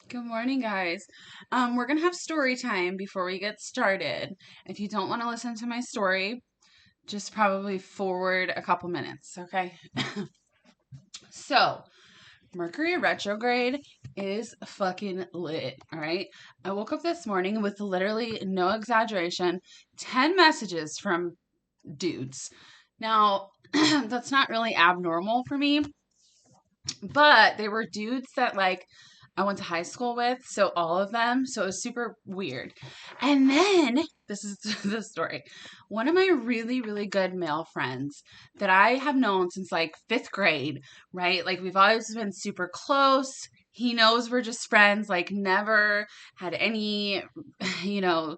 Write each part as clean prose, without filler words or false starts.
Good morning, guys. We're gonna have story time before we get started. If you don't want to listen to my story, just probably forward a couple minutes, okay? So, Mercury retrograde is fucking lit, all right? I woke up this morning with literally no exaggeration, 10 messages from dudes. Now, that's not really abnormal for me, but they were dudes that I went to high school with, so all of them, so it was super weird. And then this is the story. One of my really, really good male friends that I have known since like 5th grade, right? Like we've always been super close. He knows we're just friends, like never had any, you know,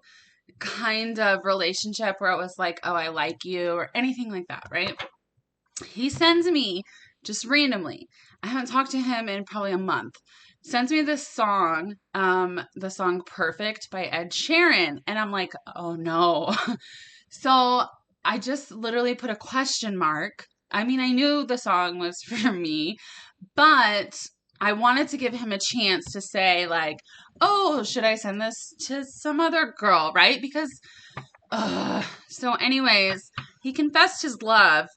kind of relationship where it was like, oh, I like you or anything like that, right? He sends me just randomly. I haven't talked to him in probably a month. Sends me this song, the song Perfect by Ed Sheeran. And I'm like, oh no. So I just literally put a question mark. I mean, I knew the song was for me, but I wanted to give him a chance to say, like, oh, should I send this to some other girl, right? Because, so, anyways, he confessed his love.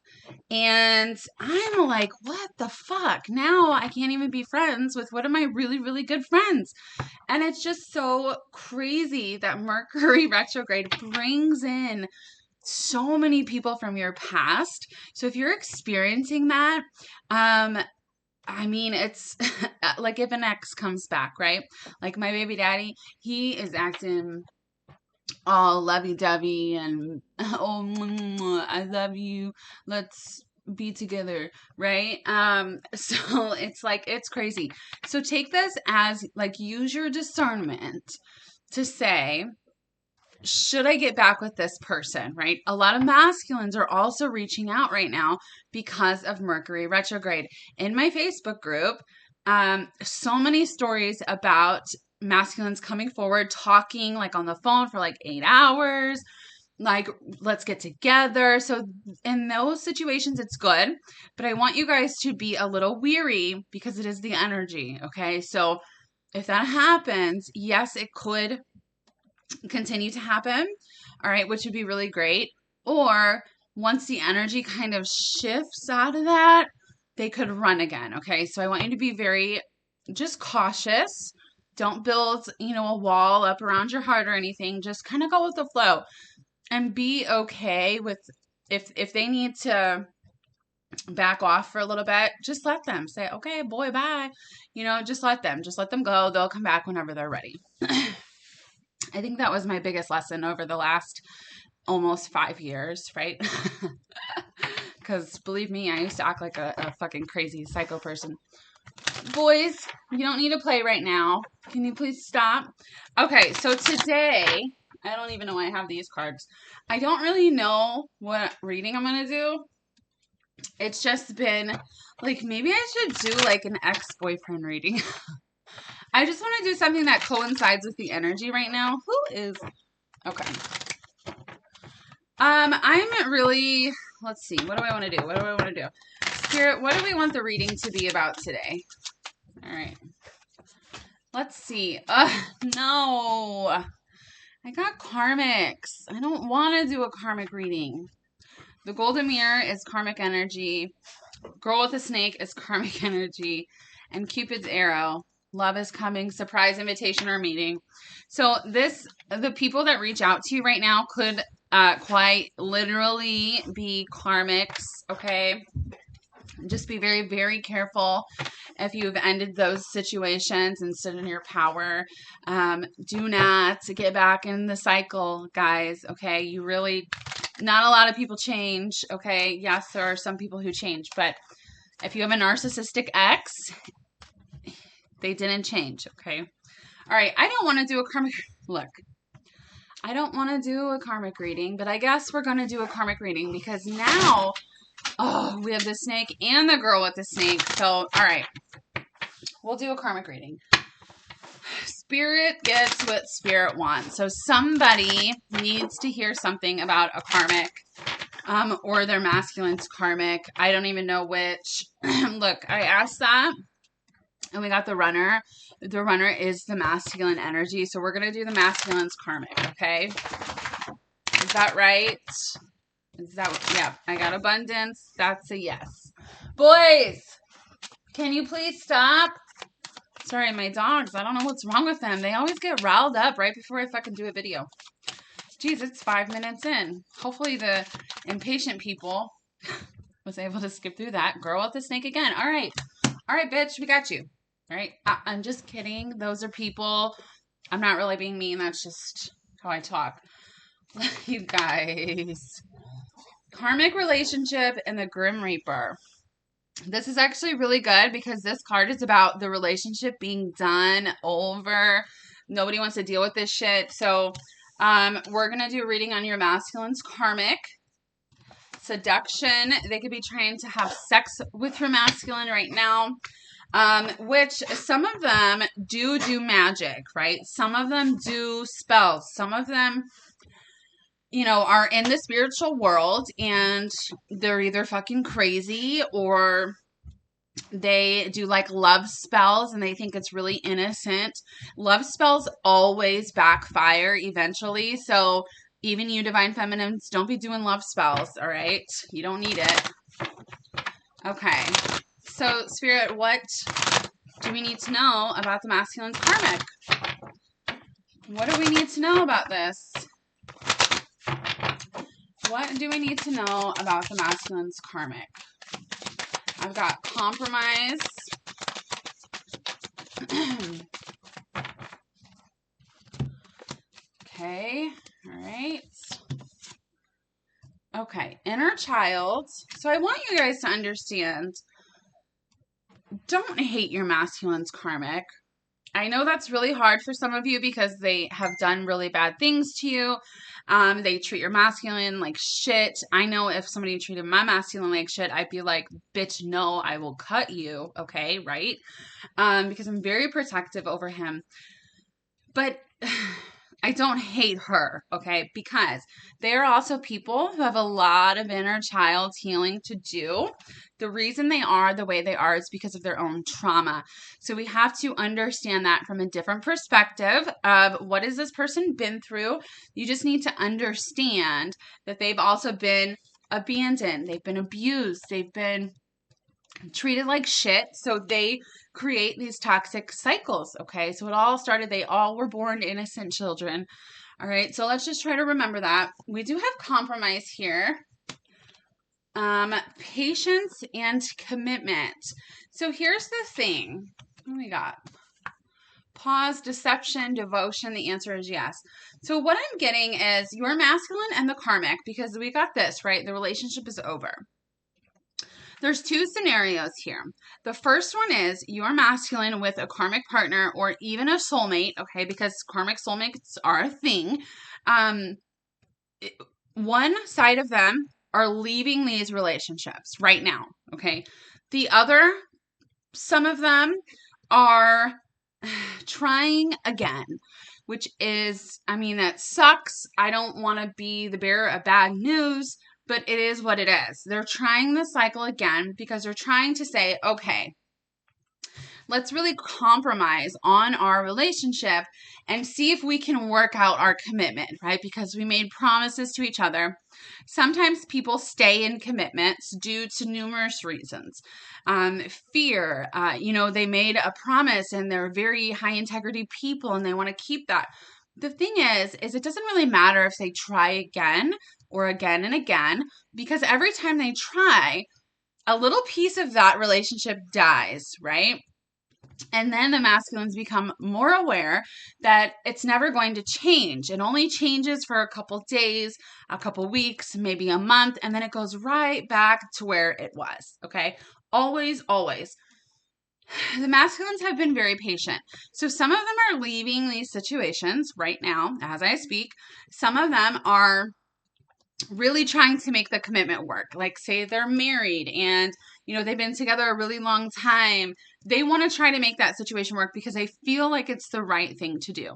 And I'm like, what the fuck? Now I can't even be friends with one of my really, really good friends. And it's just so crazy that Mercury retrograde brings in so many people from your past. So if you're experiencing that, I mean, it's like if an ex comes back, right? Like my baby daddy, he is acting all lovey-dovey and oh, I love you. Let's be together, right? So it's like it's crazy. So take this as like use your discernment to say, should I get back with this person, right? A lot of masculines are also reaching out right now because of Mercury retrograde. In my Facebook group, so many stories about masculines coming forward, talking like on the phone for like 8 hours, like let's get together. So in those situations it's good, but I want you guys to be a little weary because it is the energy, okay? So if that happens, yes, it could continue to happen, all right, which would be really great. Or once the energy kind of shifts out of that, they could run again, okay? So I want you to be very just cautious. Don't build, a wall up around your heart or anything. Just kind of go with the flow and be okay with if they need to back off for a little bit, just let them say, okay, boy, bye. Just let them go. They'll come back whenever they're ready. I think that was my biggest lesson over the last almost 5 years, right? Because believe me, I used to act like a fucking crazy psycho person. Boys, you don't need to play right now. Can you please stop? Okay, so today, I don't even know why I have these cards. I don't really know what reading I'm going to do. It's just been, like, maybe I should do, like, an ex-boyfriend reading. I just want to do something that coincides with the energy right now. Who is... Okay. I'm really... Let's see. What do I want to do? Spirit, what do we want the reading to be about today? All right. Let's see. No. I got karmics. I don't want to do a karmic reading. The golden mirror is karmic energy. Girl with a snake is karmic energy. And Cupid's arrow. Love is coming. Surprise invitation or meeting. So the people that reach out to you right now could quite literally be karmics. Okay. Just be very, very careful if you've ended those situations and stood in your power. Do not get back in the cycle, guys. Okay. Not a lot of people change. Okay. Yes, there are some people who change, but if you have a narcissistic ex, they didn't change. Okay. All right. I don't want to do a karmic. Look, I don't want to do a karmic reading, but I guess we're going to do a karmic reading because now, we have the snake and the girl with the snake. So, all right. We'll do a karmic reading. Spirit gets what spirit wants. So somebody needs to hear something about a karmic, or their masculine's karmic. I don't even know which. Look, I asked that And we got the runner. The runner is the masculine energy. So we're going to do the masculine's karmic, okay? Is that right? Is that, yeah, I got abundance. That's a yes. Boys, can you please stop? Sorry, my dogs, I don't know what's wrong with them. They always get riled up right before I fucking do a video. Jeez, it's 5 minutes in. Hopefully the impatient people was able to skip through that. Girl with the snake again. All right. All right, bitch, we got you. All right. I'm just kidding. Those are people. I'm not really being mean. That's just how I talk. You guys. Karmic relationship and the Grim Reaper. This is actually really good because this card is about the relationship being done over. Nobody wants to deal with this shit. So we're going to do a reading on your masculine's karmic. Seduction. They could be trying to have sex with your masculine right now. Which some of them do magic, right? Some of them do spells. Some of them, you know, are in the spiritual world and they're either fucking crazy or they do like love spells and they think it's really innocent. Love spells always backfire eventually. So even you divine feminines, don't be doing love spells, all right? You don't need it. Okay. So, Spirit, what do we need to know about the masculine's karmic? What do we need to know about this? What do we need to know about the masculine's karmic? I've got compromise. Okay, all right. Okay, inner child. So I want you guys to understand, don't hate your masculine's karmic. I know that's really hard for some of you because they have done really bad things to you. They treat your masculine like shit. I know if somebody treated my masculine like shit, I'd be like, bitch, no, I will cut you. Okay, right? Because I'm very protective over him. But I don't hate her, okay? Because they are also people who have a lot of inner child healing to do. The reason they are the way they are is because of their own trauma. So we have to understand that from a different perspective of what has this person been through. You just need to understand that they've also been abandoned. They've been abused. They've been treated like shit. So they create these toxic cycles. Okay. So it all started, they all were born innocent children. All right. So let's just try to remember that. We do have compromise here. Patience and commitment. So here's the thing. What do we got? Pause, deception, devotion. The answer is yes. So what I'm getting is your masculine and the karmic, because we got this, right? The relationship is over. There's two scenarios here. The first one is you're masculine with a karmic partner or even a soulmate, okay, because karmic soulmates are a thing. One side of them are leaving these relationships right now, okay? The other, some of them are trying again, which is, I mean, that sucks. I don't want to be the bearer of bad news, but it is what it is. They're trying the cycle again because they're trying to say, okay, let's really compromise on our relationship and see if we can work out our commitment, right? Because we made promises to each other. Sometimes people stay in commitments due to numerous reasons. Fear, they made a promise and they're very high integrity people and they want to keep that. The thing is it doesn't really matter if they try again or again and again, because every time they try, a little piece of that relationship dies, right? And then the masculines become more aware that it's never going to change. It only changes for a couple days, a couple weeks, maybe a month, and then it goes right back to where it was, okay? Always, always. The masculines have been very patient. So some of them are leaving these situations right now as I speak. Some of them are really trying to make the commitment work. Like say they're married and, they've been together a really long time. They want to try to make that situation work because they feel like it's the right thing to do.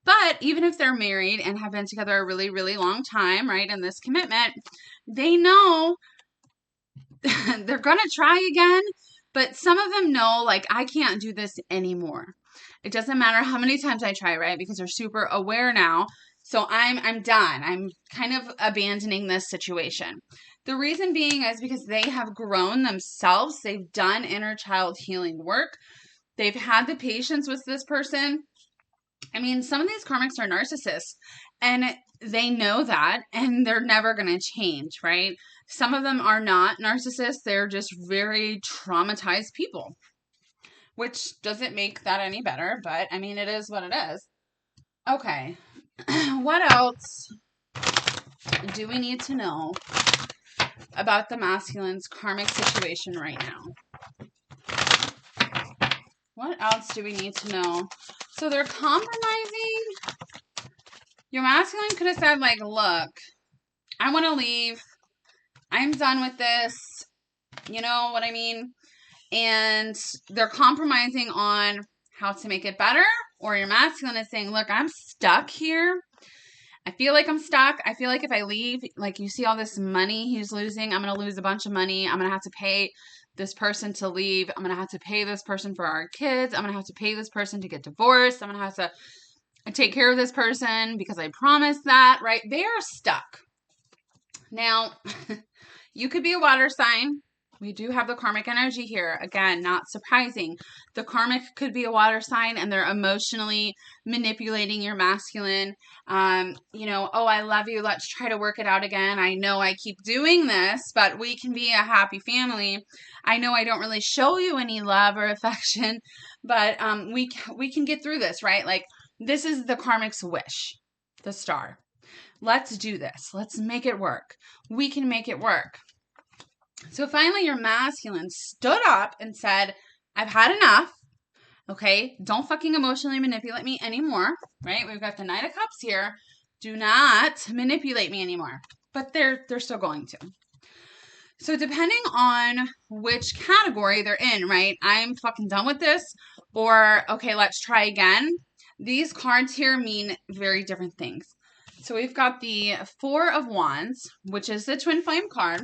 But even if they're married and have been together a really, really long time, right, in this commitment, they know they're going to try again. But some of them know, like, I can't do this anymore. It doesn't matter how many times I try, right? Because they're super aware now. So I'm done. I'm kind of abandoning this situation. The reason being is because they have grown themselves. They've done inner child healing work. They've had the patience with this person. I mean, some of these karmics are narcissists, and they know that, and they're never going to change, right? Some of them are not narcissists. They're just very traumatized people, which doesn't make that any better, but I mean, it is what it is. Okay. What else do we need to know about the masculine's karmic situation right now? What else do we need to know? So they're compromising. Your masculine could have said, like, look, I want to leave. I'm done with this. You know what I mean? And they're compromising on how to make it better. Or your masculine is saying, look, I'm stuck here. I feel like I'm stuck. I feel like if I leave, like, you see all this money he's losing, I'm going to lose a bunch of money. I'm going to have to pay this person to leave. I'm going to have to pay this person for our kids. I'm going to have to pay this person to get divorced. I'm going to have to take care of this person because I promised that, right? They are stuck. Now, you could be a water sign. We do have the karmic energy here. Again, not surprising. The karmic could be a water sign, and they're emotionally manipulating your masculine. You know, oh, I love you. Let's try to work it out again. I know I keep doing this, but we can be a happy family. I know I don't really show you any love or affection, but we can get through this, right? Like, this is the karmic's wish, the star. Let's do this. Let's make it work. We can make it work. So finally, your masculine stood up and said, I've had enough. Okay, don't fucking emotionally manipulate me anymore, right? We've got the Knight of Cups here. Do not manipulate me anymore. But they're still going to. So depending on which category they're in, right? I'm fucking done with this. Or, okay, let's try again. These cards here mean very different things. So we've got the Four of Wands, which is the twin flame card.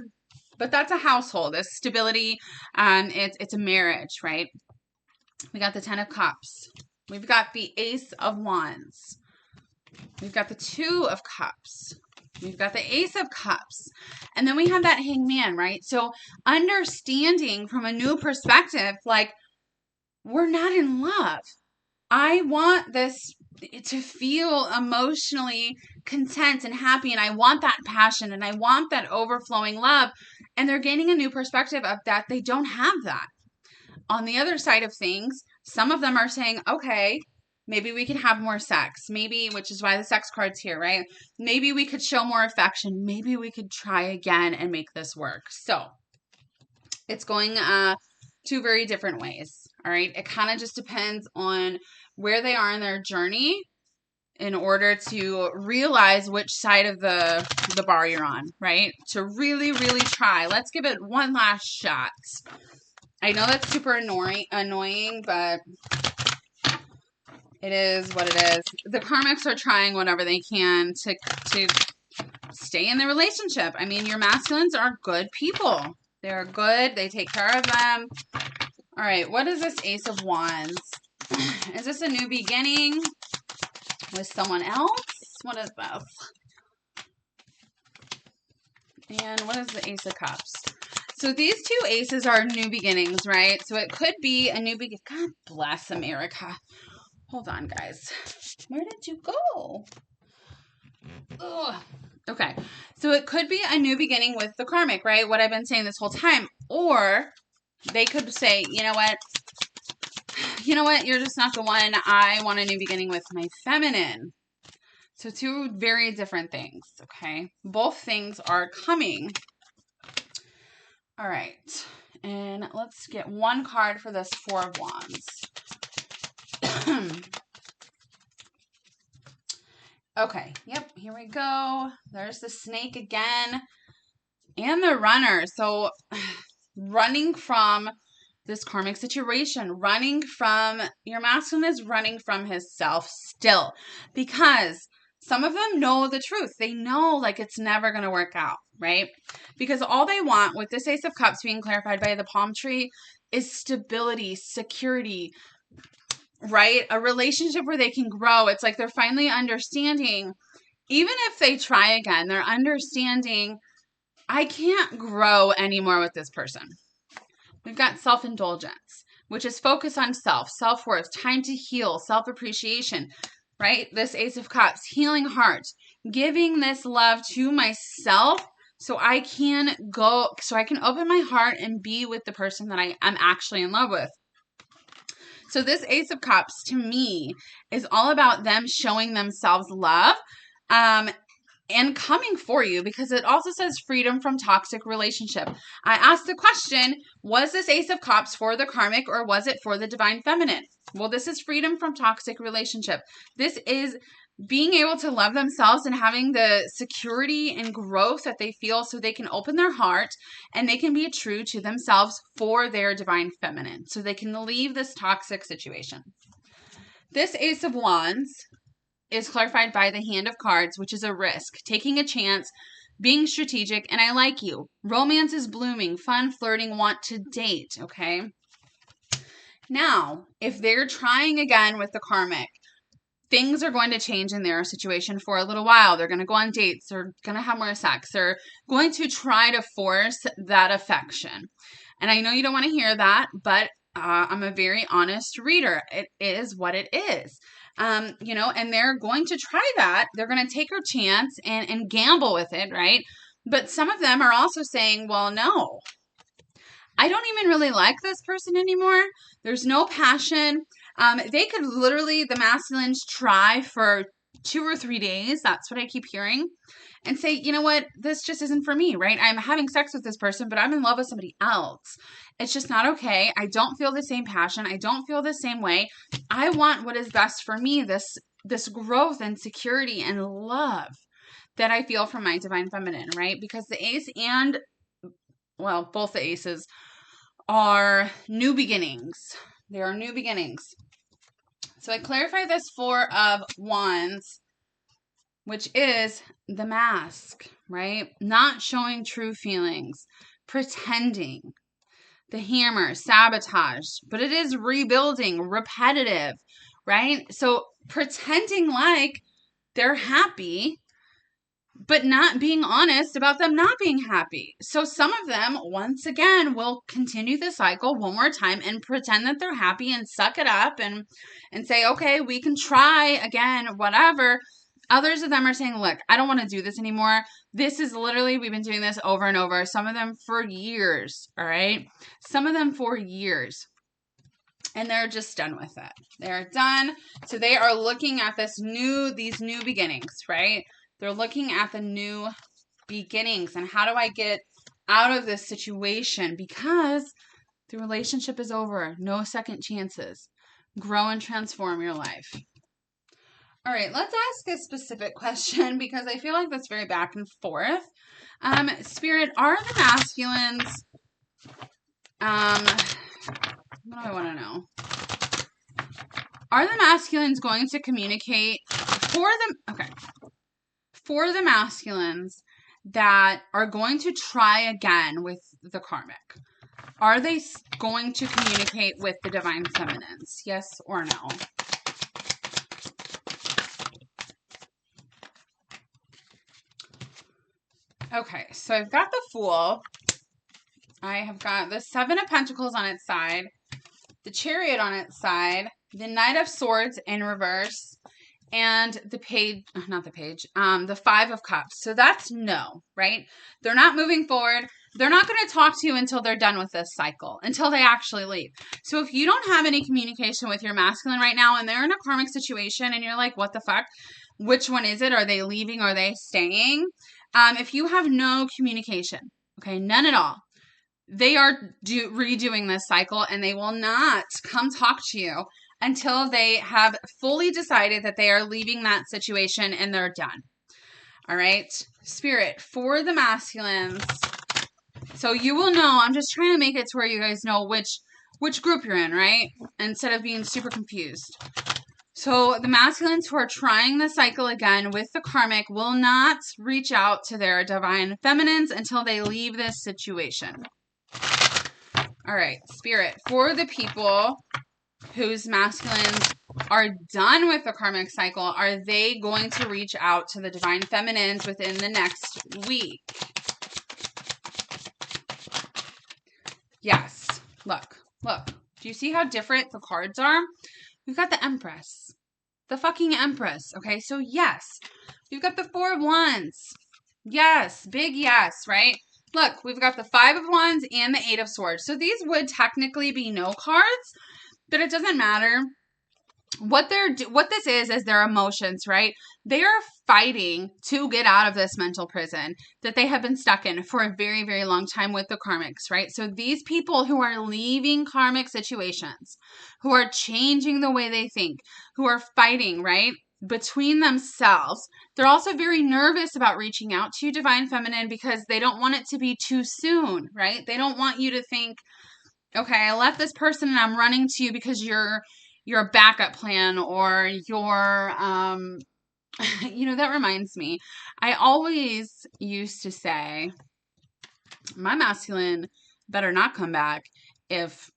But that's a household, it's stability, it's a marriage, right? We got the Ten of Cups. We've got the Ace of Wands. We've got the Two of Cups. We've got the Ace of Cups. And then we have that Hangman, right? So understanding from a new perspective, like, we're not in love. I want this to feel emotionally content and happy, and I want that passion, and I want that overflowing love. And they're gaining a new perspective of that. They don't have that. On the other side of things, some of them are saying, okay, maybe we can have more sex. Maybe, which is why the sex card's here, right? Maybe we could show more affection. Maybe we could try again and make this work. So it's going two very different ways. All right. It kind of just depends on where they are in their journey in order to realize which side of the bar you're on, right? To really, really try. Let's give it one last shot. I know that's super annoying, but it is what it is. The karmics are trying whatever they can to stay in the relationship. I mean, your masculines are good people. They're good. They take care of them. All right. What is this Ace of Wands? Is this a new beginning with someone else? What is this? And what is the Ace of Cups? So these two aces are new beginnings, right? So it could be a new beginning. God bless America. Hold on, guys. Where did you go? Ugh. Okay. So it could be a new beginning with the karmic, right? What I've been saying this whole time. Or they could say, you know what? You're just not the one. I want a new beginning with my feminine. So two very different things, okay? Both things are coming. All right. And let's get one card for this Four of Wands. Okay. Yep. Here we go. There's the snake again. And the runner. So running from this karmic situation, running from your masculine is running from himself still, because Some of them know the truth. They know like it's never going to work out, right? Because all they want with this Ace of Cups being clarified by the palm tree is stability, security, right? A relationship where they can grow. It's like they're finally understanding, even if they try again, they're understanding, I can't grow anymore with this person. We've got self-indulgence, which is focus on self, self-worth, time to heal, self-appreciation, right? This Ace of Cups, healing heart, giving this love to myself so I can open my heart and be with the person that I'm actually in love with. So this Ace of Cups to me is all about them showing themselves love, and coming for you, because it also says freedom from toxic relationship. I asked the question, was this Ace of Cups for the karmic or was it for the divine feminine? Well, this is freedom from toxic relationship. This is being able to love themselves and having the security and growth that they feel so they can open their heart and they can be true to themselves for their divine feminine. So they can leave this toxic situation. This Ace of Wands is clarified by the Hand of Cards, which is a risk, taking a chance, being strategic, and I like you. Romance is blooming, fun, flirting, want to date, okay? Now, if they're trying again with the karmic, things are going to change in their situation for a little while. They're going to go on dates. They're going to have more sex. They're going to try to force that affection. And I know you don't want to hear that, but I'm a very honest reader. It is what it is. And they're going to try that. They're going to take a chance and gamble with it, right? But some of them are also saying, well, no, I don't even really like this person anymore. There's no passion. They could literally, the masculines, try for 2 or 3 days. That's what I keep hearing. And say, you know what? This just isn't for me, right? I'm having sex with this person, but I'm in love with somebody else. It's just not okay. I don't feel the same passion. I don't feel the same way. I want what is best for me, this growth and security and love that I feel from my divine feminine, right? Because the ace and, well, both the aces are new beginnings. They are new beginnings. So I clarify this 4 of Wands, which is the mask, right? Not showing true feelings, pretending. The Hammer, sabotage, but it is rebuilding, repetitive, right? So pretending like they're happy, but not being honest about them not being happy. So some of them, once again, will continue the cycle one more time and pretend that they're happy and suck it up and say, okay, we can try again, whatever. Others of them are saying, look, I don't want to do this anymore. This is literally, we've been doing this over and over. Some of them for years, all right? Some of them for years. And they're just done with it. They're done. So they are looking at these new beginnings, right? They're looking at the new beginnings and how do I get out of this situation? Because the relationship is over. No second chances. Grow and transform your life. All right, let's ask a specific question because I feel like that's very back and forth. Spirit, are the masculines, what do I want to know? Are the masculines going to communicate for the masculines that are going to try again with the karmic? Are they going to communicate with the divine feminines? Yes or no? Okay, so I've got the Fool. I have got the 7 of Pentacles on its side, the Chariot on its side, the Knight of Swords in reverse, and the 5 of Cups. So that's no, right? They're not moving forward. They're not going to talk to you until they're done with this cycle, until they actually leave. So if you don't have any communication with your masculine right now and they're in a karmic situation and you're like, what the fuck? Which one is it? Are they leaving? Are they staying? If you have no communication, okay, none at all, they are redoing this cycle and they will not come talk to you until they have fully decided that they are leaving that situation and they're done. All right, Spirit, for the masculines. So you will know, I'm just trying to make it to where you guys know which group you're in, right? Instead of being super confused. So the masculines who are trying the cycle again with the karmic will not reach out to their divine feminines until they leave this situation. All right, Spirit, for the people whose masculines are done with the karmic cycle, are they going to reach out to the divine feminines within the next week? Yes. Look. Do you see how different the cards are? We've got the Empress. The fucking Empress. Okay, so yes. We've got the Four of Wands. Yes. Big yes, right? Look, we've got the Five of Wands and the Eight of Swords. So these would technically be no cards, but it doesn't matter. What this is their emotions, right? They are fighting to get out of this mental prison that they have been stuck in for a very, very long time with the karmics, right? So these people who are leaving karmic situations, who are changing the way they think, who are fighting, right, between themselves, they're also very nervous about reaching out to you, divine feminine, because they don't want it to be too soon, right? They don't want you to think, okay, I left this person and I'm running to you because you're a backup plan, or you're, that reminds me. I always used to say, my masculine better not come back if,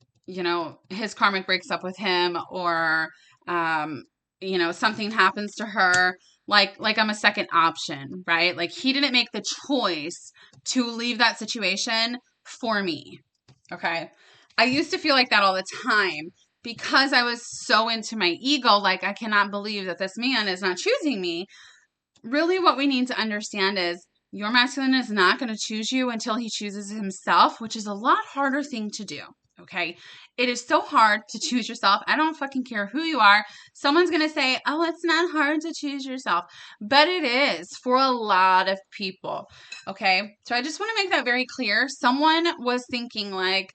his karmic breaks up with him, or, something happens to her, like I'm a second option, right? Like he didn't make the choice to leave that situation for me. Okay. I used to feel like that all the time because I was so into my ego. Like, I cannot believe that this man is not choosing me. Really, what we need to understand is your masculine is not going to choose you until he chooses himself, which is a lot harder thing to do. Okay. It is so hard to choose yourself. I don't fucking care who you are. Someone's going to say, oh, it's not hard to choose yourself, but it is for a lot of people. Okay. So I just want to make that very clear. Someone was thinking like,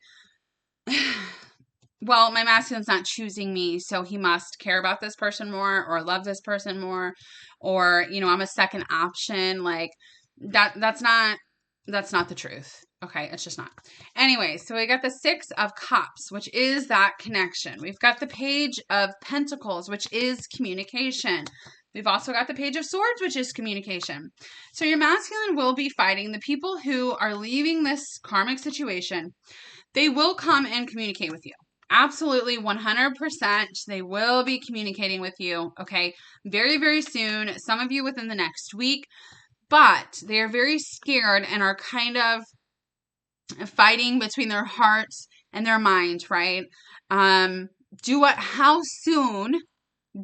well, my masculine's not choosing me, so he must care about this person more or love this person more, or, I'm a second option. Like that's not the truth. Okay. It's just not. Anyway, so we got the Six of Cups, which is that connection. We've got the Page of Pentacles, which is communication. We've also got the Page of Swords, which is communication. So your masculine will be fighting the people who are leaving this karmic situation. They will come and communicate with you. Absolutely, 100%. They will be communicating with you, okay, very, very soon. Some of you within the next week. But they are very scared and are kind of fighting between their hearts and their mind, right? How soon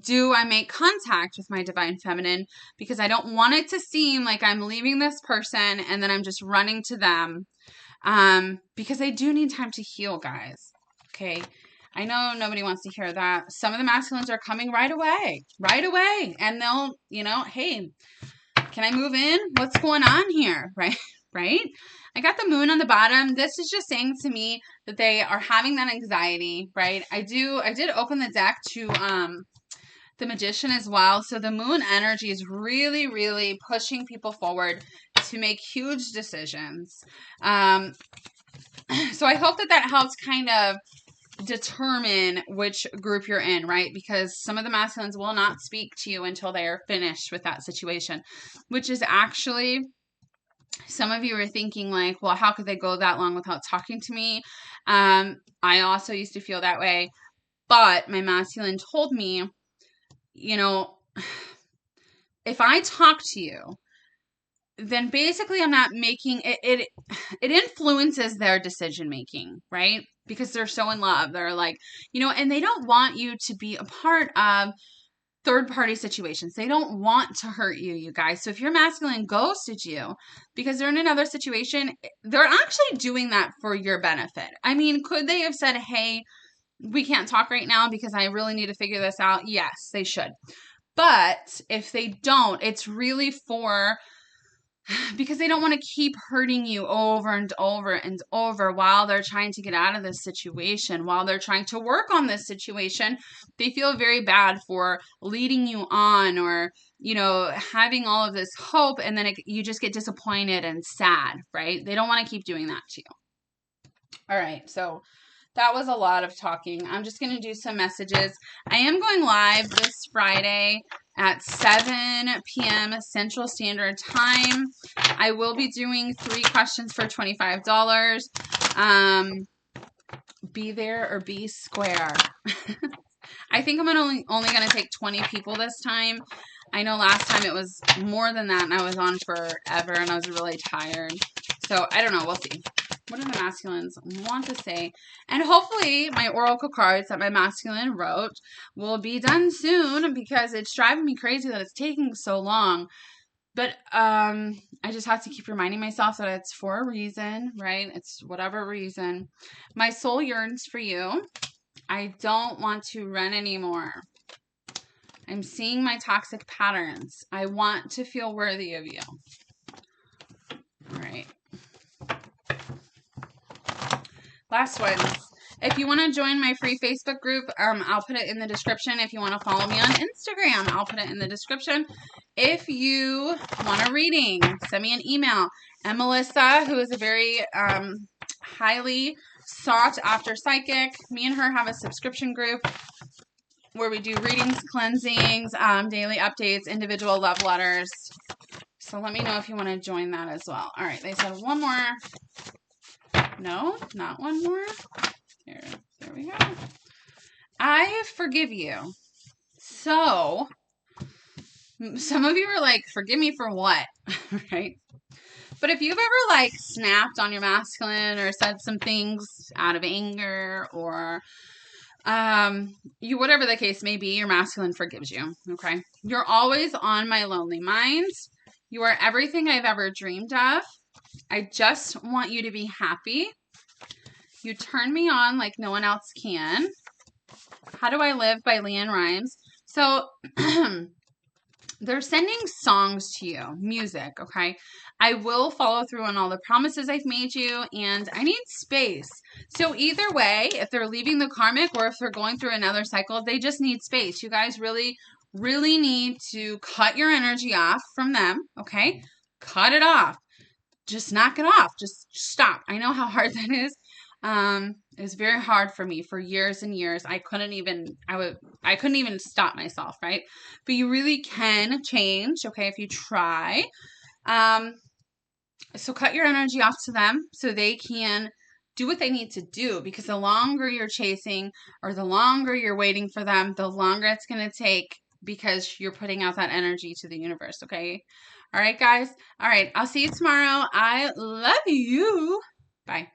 do I make contact with my divine feminine? Because I don't want it to seem like I'm leaving this person and then I'm just running to them. Because I do need time to heal, guys. Okay. I know nobody wants to hear that. Some of the masculines are coming right away. And they'll, hey, can I move in? What's going on here? Right? I got the moon on the bottom. This is just saying to me that they are having that anxiety, right? I did open the deck to, the Magician as well. So the moon energy is really, really pushing people forward to make huge decisions. So I hope that helps kind of determine which group you're in, right? Because some of the masculines will not speak to you until they are finished with that situation, which is actually, some of you are thinking like, well, how could they go that long without talking to me? I also used to feel that way, but my masculine told me, if I talk to you, then basically I'm not making it influences their decision making, right? Because they're so in love. They're like, and they don't want you to be a part of third party situations. They don't want to hurt you, you guys. So if your masculine ghosted you because they're in another situation, they're actually doing that for your benefit. I mean, could they have said, hey, we can't talk right now because I really need to figure this out? Yes, they should. But if they don't, it's really because they don't want to keep hurting you over and over and over while they're trying to get out of this situation, while they're trying to work on this situation. They feel very bad for leading you on, or, having all of this hope, and then you just get disappointed and sad, right? They don't want to keep doing that to you. All right, so that was a lot of talking. I'm just going to do some messages. I am going live this Friday at 7 p.m. Central Standard Time. I will be doing 3 questions for $25. Be there or be square. I think I'm only going to take 20 people this time. I know last time it was more than that, and I was on forever, and I was really tired. So, I don't know. We'll see. What do the masculines want to say? And hopefully, my oracle cards that my masculine wrote will be done soon, because it's driving me crazy that it's taking so long. But I just have to keep reminding myself that it's for a reason, right? It's whatever reason. My soul yearns for you. I don't want to run anymore. I'm seeing my toxic patterns. I want to feel worthy of you. All right. Last one. If you want to join my free Facebook group, I'll put it in the description. If you want to follow me on Instagram, I'll put it in the description. If you want a reading, send me an email. And Melissa, who is a very highly sought after psychic, me and her have a subscription group where we do readings, cleansings, daily updates, individual love letters. So let me know if you want to join that as well. All right, they said one more. No, not one more. There we go. I forgive you. So, some of you are like, forgive me for what? Right? But if you've ever like snapped on your masculine or said some things out of anger or whatever the case may be, your masculine forgives you. Okay. You're always on my lonely mind. You are everything I've ever dreamed of. I just want you to be happy. You turn me on like no one else can. How Do I Live by Leanne Rimes. So they're sending songs to you, music, okay? I will follow through on all the promises I've made you, and I need space. So either way, if they're leaving the karmic or if they're going through another cycle, they just need space. You guys really, really need to cut your energy off from them, okay? Cut it off. Just knock it off. Just stop. I know how hard that is. It was very hard for me for years and years. I couldn't even stop myself, right? But you really can change, okay, if you try. So cut your energy off to them so they can do what they need to do, because the longer you're chasing or the longer you're waiting for them, the longer it's going to take, because you're putting out that energy to the universe, okay? All right, guys. All right, I'll see you tomorrow. I love you. Bye.